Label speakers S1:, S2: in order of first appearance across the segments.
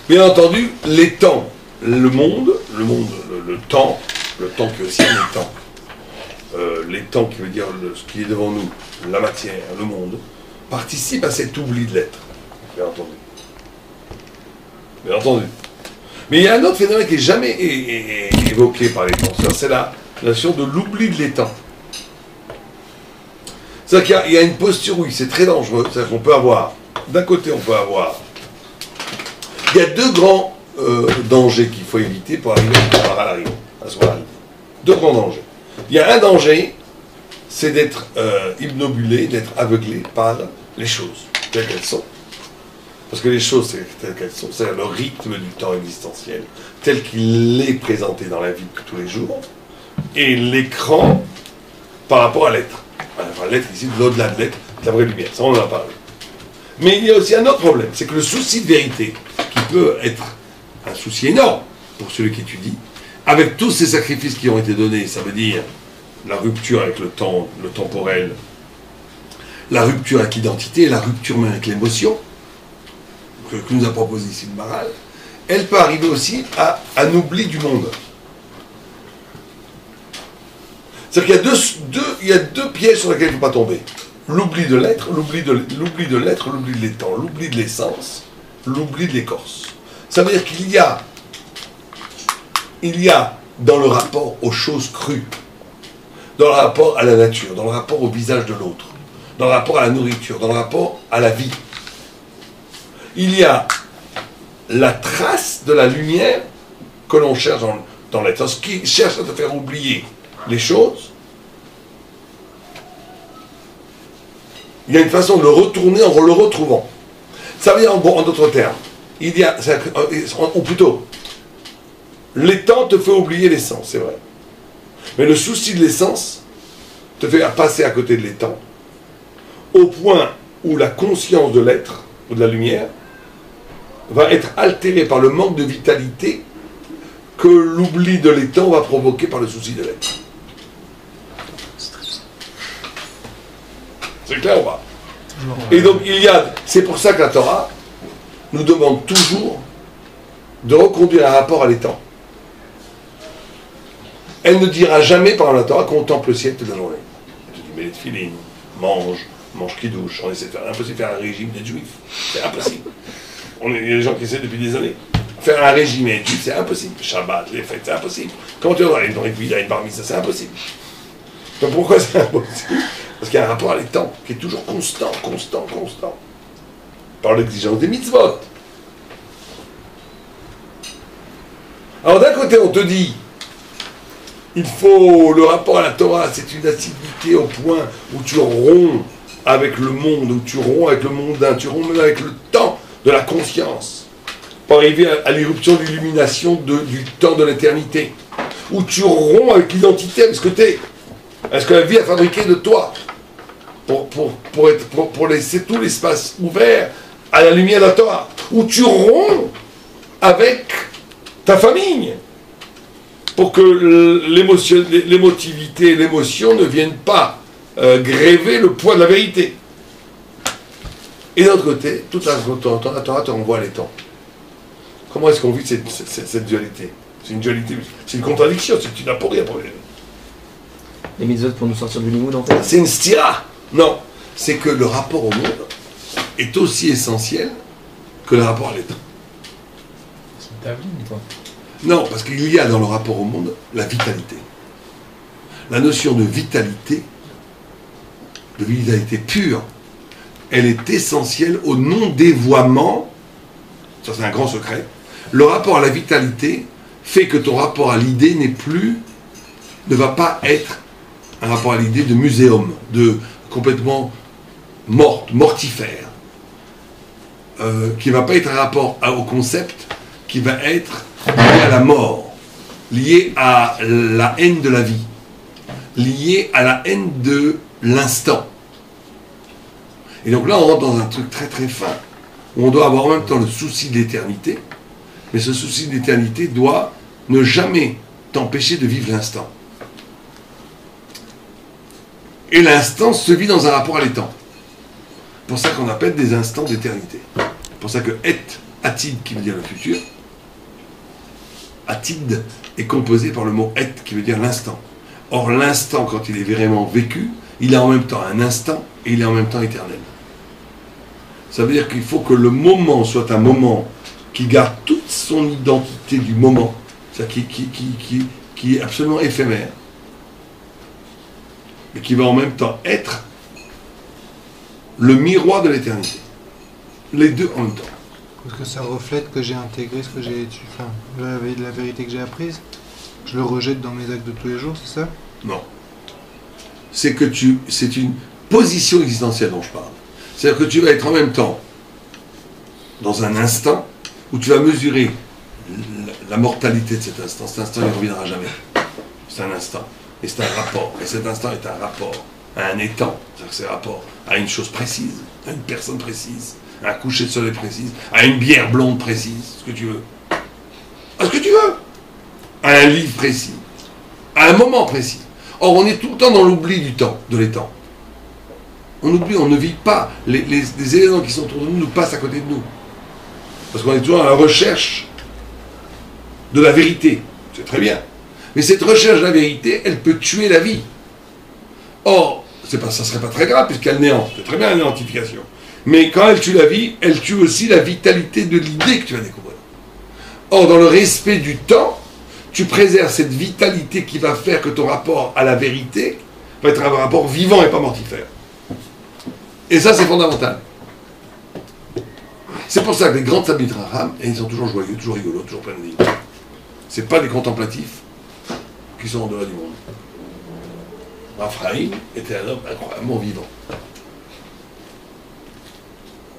S1: Bien entendu, les temps, le monde, le temps qui est aussi un temps. Les temps qui veut dire ce qui est devant nous, la matière, le monde, participent à cet oubli de l'être. Bien entendu. Bien entendu. Mais il y a un autre phénomène qui n'est jamais évoqué par les penseurs, c'est la notion de l'oubli de l'étang. C'est-à-dire qu'il y a une posture, oui, c'est très dangereux. C'est-à-dire qu'on peut avoir, d'un côté, on peut avoir. Il y a deux grands dangers qu'il faut éviter pour arriver à ce moment-là. Deux grands dangers. Il y a un danger, c'est d'être obnubilé, d'être aveuglé par les choses, telles qu'elles sont. Parce que les choses, c'est telles qu'elles sont, c'est le rythme du temps existentiel, tel qu'il est présenté dans la vie de tous les jours, et l'écran par rapport à l'être. Enfin, l'être ici, l'au-delà de l'être, la vraie lumière, ça on en a parlé. Mais il y a aussi un autre problème, c'est que le souci de vérité, qui peut être un souci énorme pour celui qui étudie, avec tous ces sacrifices qui ont été donnés, ça veut dire la rupture avec le temps, le temporel, la rupture avec l'identité, la rupture même avec l'émotion, que nous a proposé ici le Maharal, elle peut arriver aussi à un oubli du monde. C'est-à-dire qu'il y a deux pièges sur lesquels il ne faut pas tomber. L'oubli de l'être, l'oubli de l'étang, l'oubli de l'essence, l'oubli de l'écorce. Ça veut dire qu'il y a dans le rapport aux choses crues, dans le rapport à la nature, dans le rapport au visage de l'autre, dans le rapport à la nourriture, dans le rapport à la vie, il y a la trace de la lumière que l'on cherche dans l'être. Ce qui cherche à te faire oublier les choses, il y a une façon de le retourner en le retrouvant. Ça veut dire, en d'autres termes, ou plutôt, l'étang te fait oublier l'essence, c'est vrai. Mais le souci de l'essence te fait passer à côté de l'étang, au point où la conscience de l'être, ou de la lumière, va être altérée par le manque de vitalité que l'oubli de l'étang va provoquer par le souci de l'être. C'est clair ou pas? Et donc c'est pour ça que la Torah nous demande toujours de reconduire un rapport à l'étang. Elle ne dira jamais par la Torah qu'on contemple le ciel toute la journée. Elle te dit, mets les tefilines, mange qui douche, on essaie de faire, impossible de faire un régime des juifs, c'est impossible. Il y a des gens qui essaient depuis des années. Faire un régime des juifs, c'est impossible. Shabbat, les fêtes, c'est impossible. Comment tu vas dans les Villa, une parmi ça, c'est impossible. Donc pourquoi c'est impossible? Parce qu'il y a un rapport à l'étang qui est toujours constant. Par l'exigence des mitzvot. Alors d'un côté, on te dit, il faut, le rapport à la Torah, c'est une assiduité au point où tu romps avec le monde, où tu romps avec le mondain, tu romps même avec le temps de la conscience, pour arriver à l'éruption de l'illumination du temps de l'éternité, où tu romps avec l'identité, avec ce que tu es. Est-ce que la vie a fabriqué de toi pour laisser tout l'espace ouvert à la lumière de la Torah, où tu romps avec ta famille, pour que l'émotivité et l'émotion ne viennent pas gréver le poids de la vérité. Et d'un autre côté, toute la Torah te renvoie à l'étang. Comment est-ce qu'on vit cette dualité? C'est une dualité, c'est une contradiction, c'est une aporie pour
S2: les mitzvot pour nous sortir du limoud en fait.
S1: C'est une stira. Non, c'est que le rapport au monde est aussi essentiel que le rapport à l'étang.
S2: C'est ta vie, toi.
S1: Non, parce qu'il y a dans le rapport au monde la vitalité. La notion de vitalité pure, elle est essentielle au non-dévoiement, ça c'est un grand secret. Le rapport à la vitalité fait que ton rapport à l'idée ne va pas être un rapport à l'idée de muséum, de complètement mortifère, qui ne va pas être un rapport au concept, qui va être lié à la mort, lié à la haine de la vie, lié à la haine de l'instant. Et donc là, on rentre dans un truc très très fin, où on doit avoir en même temps le souci de l'éternité, mais ce souci de l'éternité doit ne jamais t'empêcher de vivre l'instant. Et l'instant se vit dans un rapport à l'étang. C'est pour ça qu'on appelle des instants d'éternité. C'est pour ça que Atid qui veut dire le futur. Atid est composé par le mot et qui veut dire l'instant. Or, l'instant, quand il est vraiment vécu, il est en même temps un instant et il est en même temps éternel. Ça veut dire qu'il faut que le moment soit un moment qui garde toute son identité du moment, c'est-à-dire qui est absolument éphémère, mais qui va en même temps être le miroir de l'éternité. Les deux en même temps.
S3: Parce que ça reflète que j'ai intégré ce que j'ai étudié, enfin, la vérité que j'ai apprise. Je le rejette dans mes actes de tous les jours, c'est ça?
S1: Non. C'est une position existentielle dont je parle. C'est-à-dire que tu vas être en même temps dans un instant où tu vas mesurer la mortalité de cet instant. Cet instant, il ne reviendra jamais. C'est un instant. Et c'est un rapport. Et cet instant est un rapport à un étang. C'est-à-dire que c'est un rapport à une chose précise, à une personne précise, à un coucher de soleil précis, à une bière blonde précise, ce que tu veux. À ce que tu veux. À un livre précis. À un moment précis. Or, on est tout le temps dans l'oubli du temps, de l'étang. On oublie, on ne vit pas. Les éléments qui sont autour de nous passent à côté de nous. Parce qu'on est toujours à la recherche de la vérité. C'est très bien. Mais cette recherche de la vérité, elle peut tuer la vie. Or, ça ne serait pas très grave puisqu'elle néant. C'est très bien la néantification. Mais quand elle tue la vie, elle tue aussi la vitalité de l'idée que tu vas découvrir. Or, dans le respect du temps, tu préserves cette vitalité qui va faire que ton rapport à la vérité va être un rapport vivant et pas mortifère. Et ça, c'est fondamental. C'est pour ça que les grands Talmidei Chacham, ils sont toujours joyeux, toujours rigolos, toujours pleins de vie. Ce n'est pas des contemplatifs qui sont en dehors du monde. Raphaïm était un homme incroyablement vivant.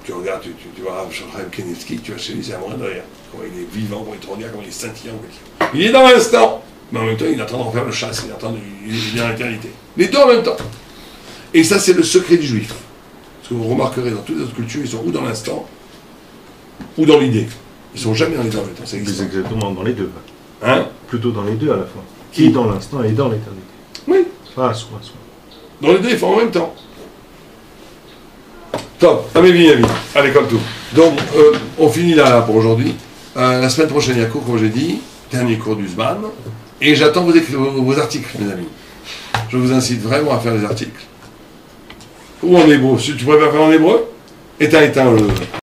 S1: Tu regardes, tu vois Raphaïm Kanievski, tu vas chez lui, c'est un moyen de rire. Comment il est vivant, comment il est trop bien, comment il est scintillant. Il est dans l'instant, mais en même temps, il est en train d'en faire le chasse, il est dans l'éternité. Les deux en même temps. Et ça, c'est le secret du juif. Parce que vous remarquerez, dans toutes les autres cultures, ils sont ou dans l'instant, ou dans l'idée. Ils ne sont jamais dans les deux en même temps. C'est
S4: exactement dans les deux.
S1: Hein?
S4: Plutôt dans les deux à la fois. Qui dans l'instant et dans l'éternité.
S1: Oui.
S4: Ah, soit.
S1: Dans les deux, ils font en même temps. Top, allez, comme tout. Donc, on finit là pour aujourd'hui. La semaine prochaine, il y a cours, comme j'ai dit, dernier cours du Zman. Et j'attends vos articles, mes amis. Je vous incite vraiment à faire des articles. Ou en hébreu. Si tu préfères faire en hébreu, éteins le...